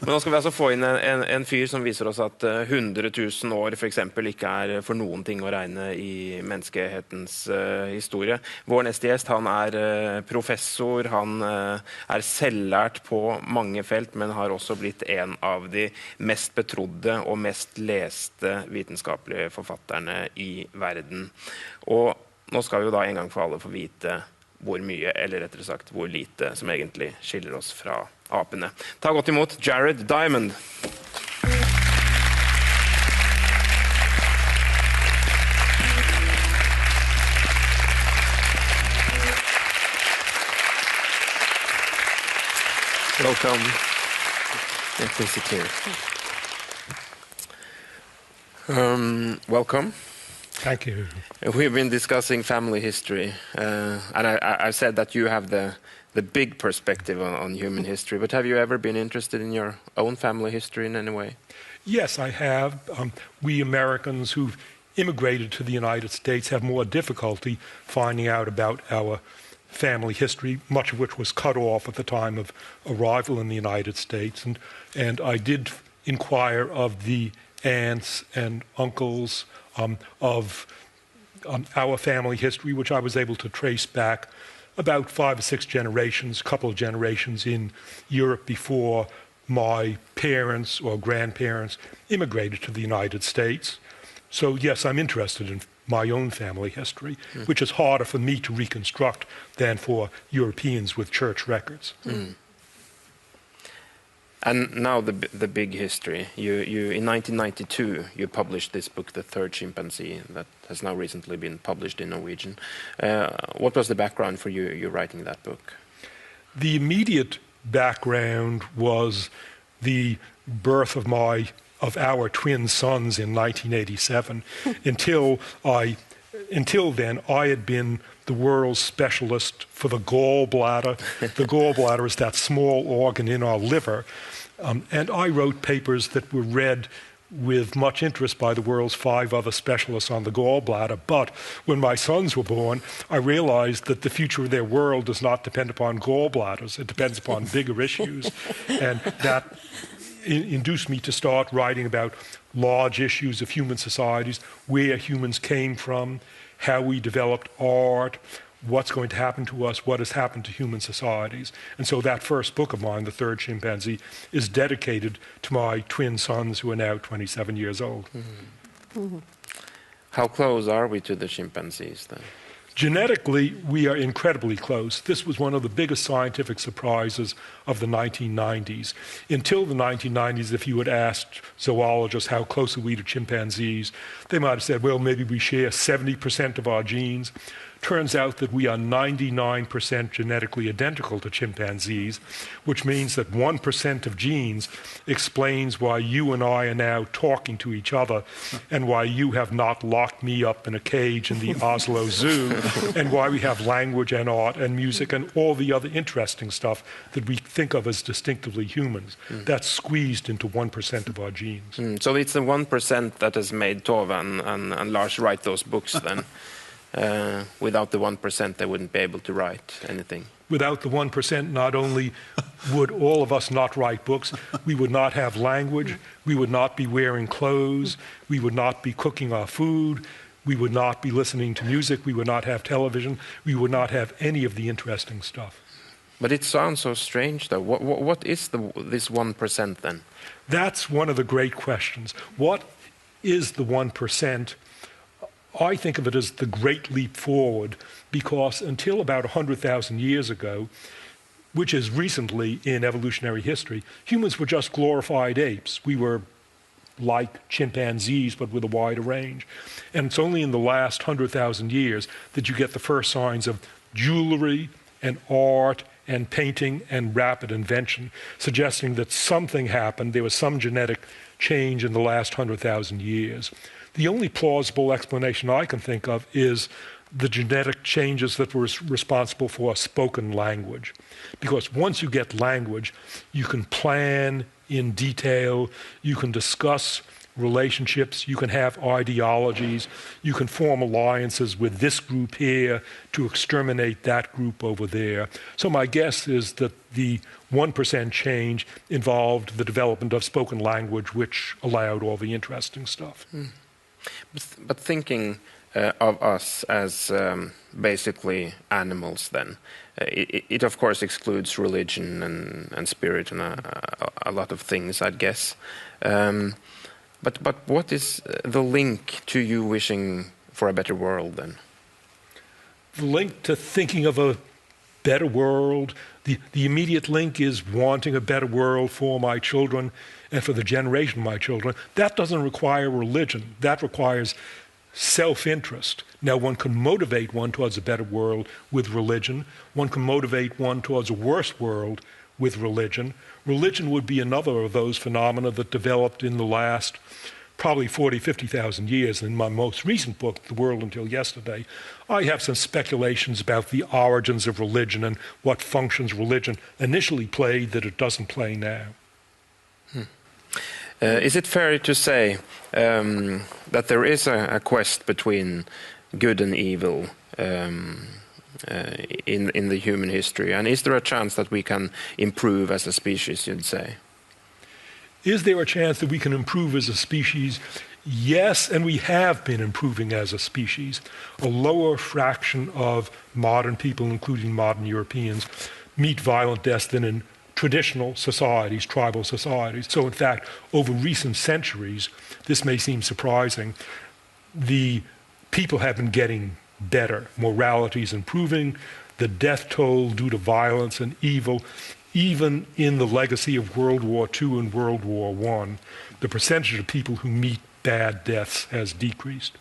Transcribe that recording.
Men nå skal vi altså få inn en fyr som viser oss at 100 000 år for eksempel ikke er for noen ting å regne i menneskehetens historie. Vår neste gjest, han er professor, han er selvlært på mange felt, men har også blitt en av de mest betrodde og mest leste vitenskapelige forfatterne i verden. Og nå skal vi jo da en gang for alle få vite hvor mye, eller rettere sagt hvor lite, som egentlig skiller oss fra apene. Ta godt imot Jared Diamond. Welcome. Yeah, please sit here. Welcome. Thank you. We've been discussing family history, and I've said that you have the big perspective on human history, but have you ever been interested in your own family history in any way? Yes, I have. We Americans who've immigrated to the United States have more difficulty finding out about our family history, much of which was cut off at the time of arrival in the United States. And I did inquire of the aunts and uncles of our family history, which I was able to trace back about 5 or 6 generations, a couple of generations in Europe before my parents or grandparents immigrated to the United States. So yes, I'm interested in my own family history, which is harder for me to reconstruct than for Europeans with church records. And now the big history. You in 1992 you published this book, The Third Chimpanzee, that has now recently been published in Norwegian. What was the background for you writing that book? The immediate background was the birth of our twin sons in 1987. Until then, I had been the world's specialist for the gallbladder. The gallbladder is that small organ in our liver. And I wrote papers that were read with much interest by the world's 5 other specialists on the gallbladder. But when my sons were born, I realized that the future of their world does not depend upon gallbladders. It depends upon bigger issues. And that induced me to start writing about large issues of human societies, where humans came from, how we developed art, what's going to happen to us, what has happened to human societies. And so that first book of mine, The Third Chimpanzee, is dedicated to my twin sons who are now 27 years old. How close are we to the chimpanzees then? Genetically, we are incredibly close. This was one of the biggest scientific surprises of the 1990s. Until the 1990s, if you had asked zoologists how close are we to chimpanzees, they might have said, well, maybe we share 70% of our genes. Turns out that we are 99% genetically identical to chimpanzees, which means that 1% of genes explains why you and I are now talking to each other, and why you have not locked me up in a cage in the Oslo Zoo, and why we have language and art and music and all the other interesting stuff that we think of as distinctively humans. That's squeezed into 1% of our genes. So it's the 1% that has made Tove and Lars write those books then? Without the 1%, they wouldn't be able to write anything. Without the 1%, not only would all of us not write books, we would not have language, we would not be wearing clothes, we would not be cooking our food, we would not be listening to music, we would not have television, we would not have any of the interesting stuff. But it sounds so strange, though. What is this 1% then? That's one of the great questions. What is the 1%? I think of it as the great leap forward, because until about 100,000 years ago, which is recently in evolutionary history, humans were just glorified apes. We were like chimpanzees, but with a wider range. And it's only in the last 100,000 years that you get the first signs of jewelry and art and painting and rapid invention, suggesting that something happened. There was some genetic change in the last 100,000 years. The only plausible explanation I can think of is the genetic changes that were responsible for spoken language. Because once you get language, you can plan in detail, you can discuss relationships, you can have ideologies, you can form alliances with this group here to exterminate that group over there. So my guess is that the 1% change involved the development of spoken language, which allowed all the interesting stuff. But thinking of us as basically animals then, it of course excludes religion and spirit and a lot of things, I'd guess. But what is the link to you wishing for a better world then? The link to thinking of a better world, the immediate link is wanting a better world for my children and for the generation of my children. That doesn't require religion. That requires self-interest. Now, one can motivate one towards a better world with religion. One can motivate one towards a worse world with religion. Religion would be another of those phenomena that developed in the last probably 40, 50,000 years. In my most recent book, The World Until Yesterday, I have some speculations about the origins of religion and what functions religion initially played that it doesn't play now. Is it fair to say that there is a quest between good and evil in the human history? And is there a chance that we can improve as a species, you'd say? Is there a chance that we can improve as a species? Yes, and we have been improving as a species. A lower fraction of modern people, including modern Europeans, meet violent deaths than in traditional societies, tribal societies. So in fact, over recent centuries, this may seem surprising, the people have been getting better. Morality is improving. The death toll due to violence and evil, even in the legacy of World War II and World War I, the percentage of people who meet bad deaths has decreased.